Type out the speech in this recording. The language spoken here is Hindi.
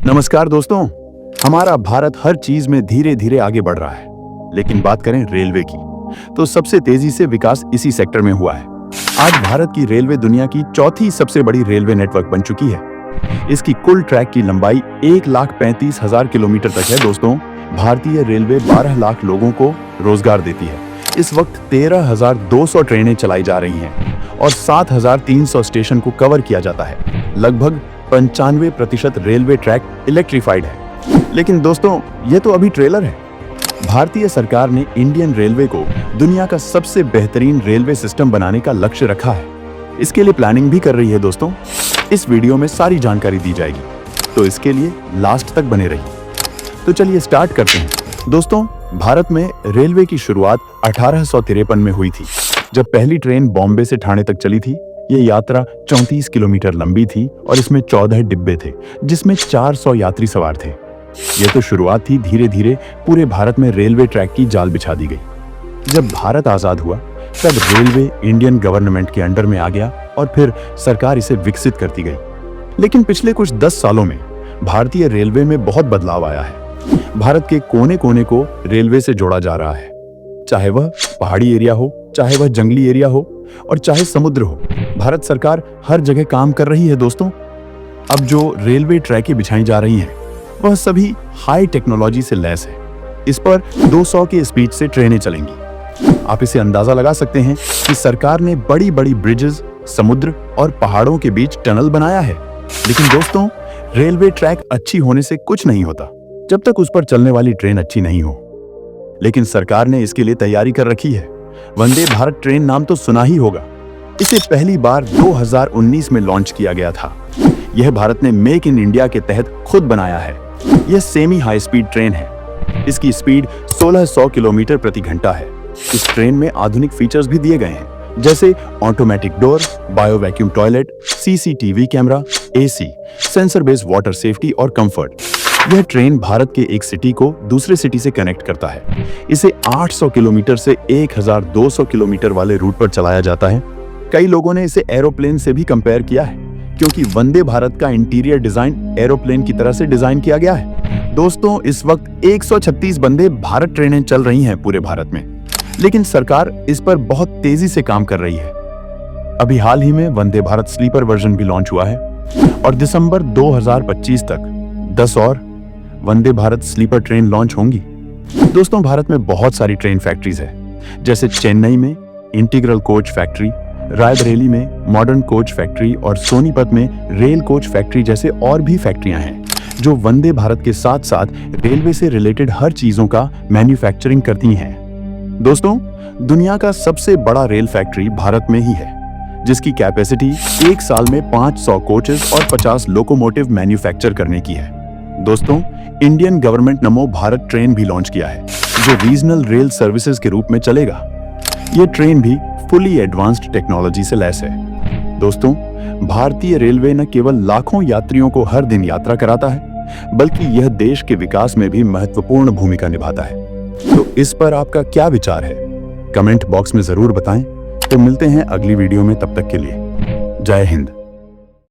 नमस्कार दोस्तों। हमारा भारत हर चीज में धीरे धीरे आगे बढ़ रहा है, लेकिन बात करें रेलवे की तो सबसे तेजी से विकास इसी सेक्टर में हुआ है। आज भारत की रेलवे दुनिया की चौथी सबसे बड़ी रेलवे नेटवर्क बन चुकी है। इसकी कुल ट्रैक की लंबाई 1,35,000 किलोमीटर तक है। दोस्तों, भारतीय रेलवे 12 लाख लोगों को रोजगार देती है। इस वक्त 13,200 ट्रेनें चलाई जा रही हैं और 7,300 स्टेशन को कवर किया जाता है। लगभग 95% रेलवे ट्रैक इलेक्ट्रिफाइड है। लेकिन दोस्तों, ये तो अभी ट्रेलर है। भारतीय सरकार ने इंडियन रेलवे को दुनिया का सबसे बेहतरीन रेलवे सिस्टम बनाने का लक्ष्य रखा है। इसके लिए प्लानिंग भी कर रही है। दोस्तों, इस वीडियो में सारी जानकारी दी जाएगी, तो इसके लिए लास्ट तक बने रहिए। तो चलिए स्टार्ट करते हैं। दोस्तों, भारत में रेलवे की शुरुआत 1853 में हुई थी, जब पहली ट्रेन बॉम्बे से ठाणे तक चली थी। ये यात्रा 34 किलोमीटर लंबी थी और इसमें 14 डिब्बे थे, जिसमें 400 यात्री सवार थे। ये तो शुरुआत थी। धीरे धीरे पूरे भारत में रेलवे ट्रैक की जाल बिछा दी गई। जब भारत आजाद हुआ, तब रेलवे इंडियन गवर्नमेंट के अंडर में आ गया और फिर सरकार इसे विकसित करती गई। लेकिन पिछले कुछ 10 सालों में भारतीय रेलवे में बहुत बदलाव आया है। भारत के कोने कोने को रेलवे से जोड़ा जा रहा है, चाहे वह पहाड़ी एरिया हो, चाहे वह जंगली एरिया हो और चाहे समुद्र हो। भारत सरकार हर जगह काम कर रही है। दोस्तों, अब जो रेलवे ट्रैकें बिछाई जा रही हैं, वह सभी हाई टेक्नोलॉजी से लैस है। इस पर 200 की स्पीड से ट्रेनें चलेंगी। आप इसे अंदाजा लगा सकते हैं कि सरकार ने बड़ी बड़ी ब्रिजेस, समुद्र और पहाड़ों के बीच टनल बनाया है। लेकिन दोस्तों, रेलवे ट्रैक अच्छी होने से कुछ नहीं होता जब तक उस पर चलने वाली ट्रेन अच्छी नहीं हो। लेकिन सरकार ने इसके लिए तैयारी कर रखी है। वंदे भारत ट्रेन नाम तो सुना ही होगा। इसे पहली बार 2019 में लॉन्च किया गया था। यह भारत ने मेक इन इंडिया के तहत खुद बनाया है। यह सेमी हाई स्पीड ट्रेन है। इसकी स्पीड 1600 किलोमीटर प्रति घंटा है। इस ट्रेन में आधुनिक फीचर्स भी दिए गए हैं, जैसे automatic door, bio vacuum toilet, CCTV camera, AC, sensor based water safety और कंफर्ट। यह ट्रेन भारत के एक सिटी को दूसरे सिटी से कनेक्ट करता है। इसे 800 किलोमीटर से 1200 किलोमीटर वाले रूट पर चलाया जाता है। कई लोगों ने इसे एरोप्लेन से भी कंपेयर किया है, क्योंकि वंदे भारत का इंटीरियर डिजाइन एरोप्लेन की तरह से डिजाइन किया गया है। दोस्तों, इस वक्त 136 वंदे भारत ट्रेनें चल रही हैं पूरे भारत में, लेकिन सरकार इस पर बहुत तेजी से काम कर रही है। अभी हाल ही में वंदे भारत स्लीपर वर्जन भी लॉन्च हुआ है और दिसंबर 2025 तक 10 और Vande Bharat sleeper train launch होंगी। दोस्तों, भारत में बहुत सारी ट्रेन फैक्ट्रीज है, जैसे चेन्नई में इंटीग्रल कोच फैक्ट्री, रायबरेली में मॉडर्न कोच फैक्ट्री और सोनीपत में रेल कोच फैक्ट्री जैसे और भी फैक्ट्रियां हैं, जो वंदे भारत के साथ साथ रेलवे से रिलेटेड हर चीजों का मैन्युफैक्चरिंग करती हैं। दोस्तों, दुनिया का सबसे बड़ा रेल फैक्ट्री भारत में ही है, जिसकी कैपेसिटी एक साल में 500 कोचेस और 50 लोकोमोटिव मैन्युफैक्चर करने की है। दोस्तों, इंडियन गवर्नमेंट नमो भारत ट्रेन भी लॉन्च किया है, जो रीजनल रेल सर्विसेज के रूप में चलेगा। यह ट्रेन भी फुली एडवांस्ड टेक्नोलॉजी से लैस है। दोस्तों, भारतीय रेलवे न केवल लाखों यात्रियों को हर दिन यात्रा कराता है, बल्कि यह देश के विकास में भी महत्वपूर्ण भूमिका निभाता है। तो इस पर आपका क्या विचार है? कमेंट बॉक्स में जरूर बताएं। तो मिलते हैं अगली वीडियो में, तब तक के लिए जय हिंद।